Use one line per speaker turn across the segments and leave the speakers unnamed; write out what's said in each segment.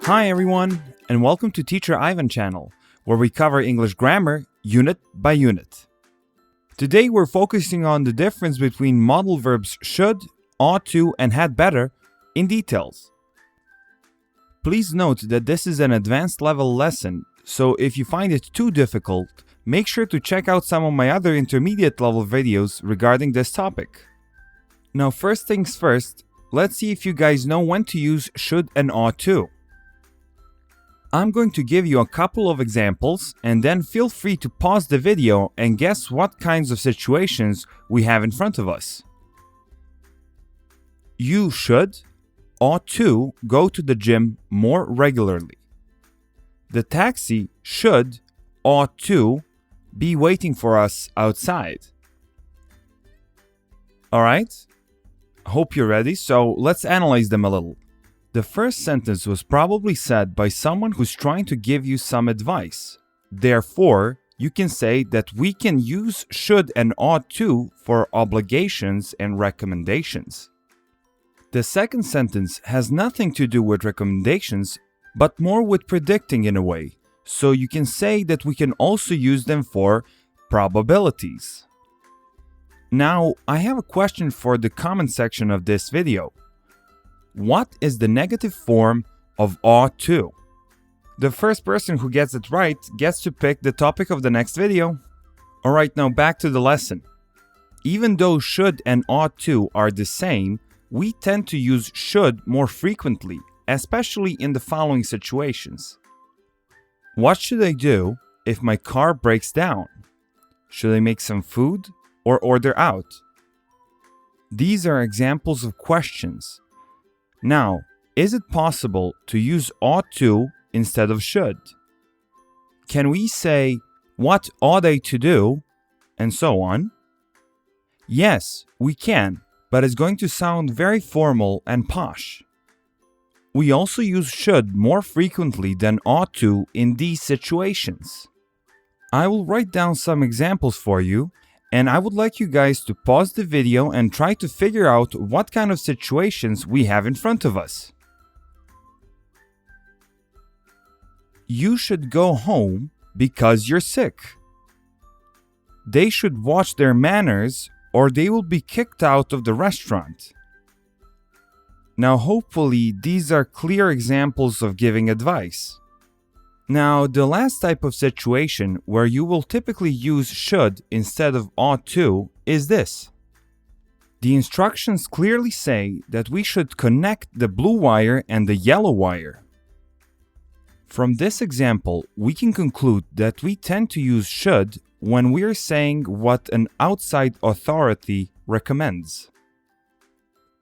Hi everyone, and welcome to Teacher Ivan channel, where we cover English grammar unit by unit. Today we're focusing on the difference between modal verbs should, ought to, and had better in details. Please note that this is an advanced level lesson, so if you find it too difficult, make sure to check out some of my other intermediate level videos regarding this topic. Now first things first, let's see if you guys know when to use should and ought to. I'm going to give you a couple of examples and then feel free to pause the video and guess what kinds of situations we have in front of us. You should, ought to, go to the gym more regularly. The taxi should, ought to, be waiting for us outside. Alright? Hope you're ready, so let's analyze them a little. The first sentence was probably said by someone who's trying to give you some advice. Therefore, you can say that we can use should and ought to for obligations and recommendations. The second sentence has nothing to do with recommendations, but more with predicting in a way. So you can say that we can also use them for probabilities. Now, I have a question for the comment section of this video. What is the negative form of ought to? The first person who gets it right gets to pick the topic of the next video. Alright, now back to the lesson. Even though should and ought to are the same, we tend to use should more frequently, especially in the following situations. What should I do if my car breaks down? Should I make some food or order out? These are examples of questions. Now, is it possible to use ought to instead of should? Can we say, what ought I to do, and so on? Yes, we can, but it's going to sound very formal and posh. We also use should more frequently than ought to in these situations. I will write down some examples for you, and I would like you guys to pause the video and try to figure out what kind of situations we have in front of us. You should go home because you're sick. They should watch their manners or they will be kicked out of the restaurant. Now hopefully these are clear examples of giving advice. Now, the last type of situation where you will typically use should instead of ought to is this. The instructions clearly say that we should connect the blue wire and the yellow wire. From this example, we can conclude that we tend to use should when we're saying what an outside authority recommends.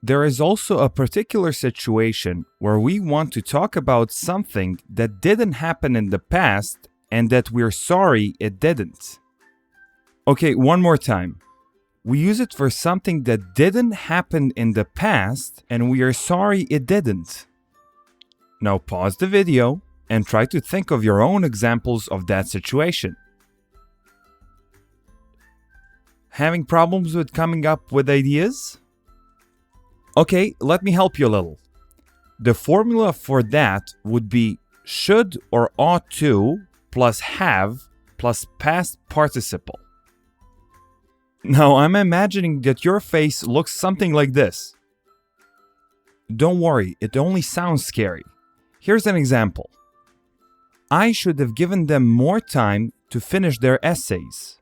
There is also a particular situation where we want to talk about something that didn't happen in the past and that we're sorry it didn't. Okay, one more time. We use it for something that didn't happen in the past and we are sorry it didn't. Now pause the video and try to think of your own examples of that situation. Having problems with coming up with ideas? Okay, let me help you a little. The formula for that would be should or ought to plus have plus past participle. Now I'm imagining that your face looks something like this. Don't worry, it only sounds scary. Here's an example. I should have given them more time to finish their essays.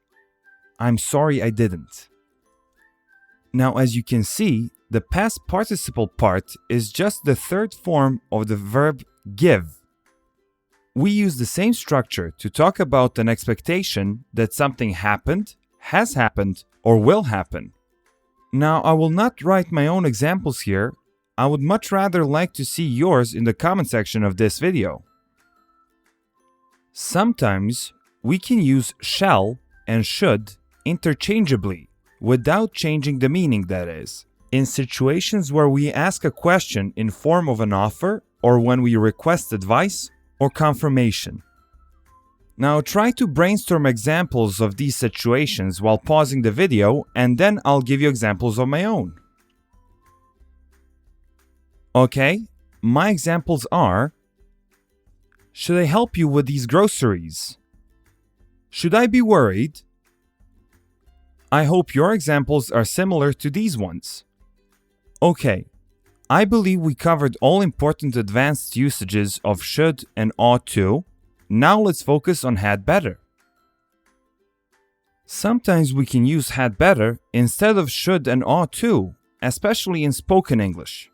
I'm sorry I didn't. Now as you can see, the past participle part is just the third form of the verb give. We use the same structure to talk about an expectation that something happened, has happened, or will happen. Now, I will not write my own examples here. I would much rather like to see yours in the comment section of this video. Sometimes we can use shall and should interchangeably, without changing the meaning, that is. In situations where we ask a question in form of an offer or when we request advice or confirmation. Now try to brainstorm examples of these situations while pausing the video and then I'll give you examples of my own. Okay, my examples are Should I help you with these groceries? Should I be worried? I hope your examples are similar to these ones. Okay, I believe we covered all important advanced usages of should and ought to. Now let's focus on had better. Sometimes we can use had better instead of should and ought to, especially in spoken English.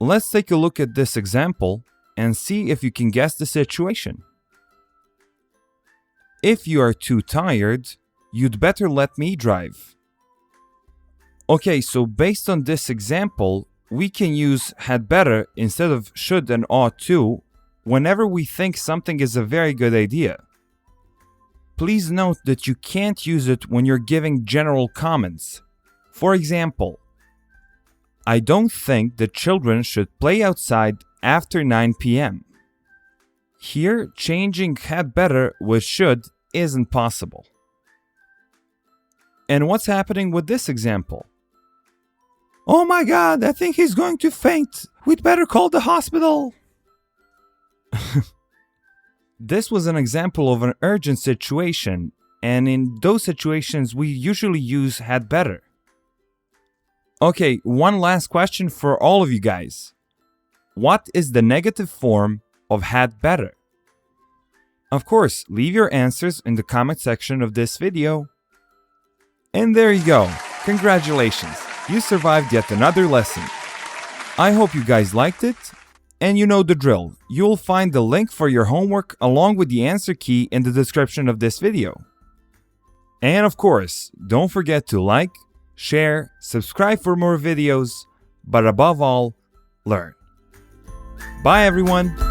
Let's take a look at this example and see if you can guess the situation. If you are too tired, you'd better let me drive. Okay, so based on this example, we can use had better instead of should and ought to whenever we think something is a very good idea. Please note that you can't use it when you're giving general comments. For example, I don't think that children should play outside after 9 p.m. Here, changing had better with should isn't possible. And what's happening with this example? Oh my god, I think he's going to faint. We'd better call the hospital. This was an example of an urgent situation, and in those situations we usually use had better. Okay, one last question for all of you guys. What is the negative form of had better? Of course, leave your answers in the comment section of this video. And there you go. Congratulations, you survived yet another lesson. I hope you guys liked it. And you know the drill. You'll find the link for your homework along with the answer key in the description of this video. And of course, don't forget to like, share, subscribe for more videos, but above all, learn. Bye everyone!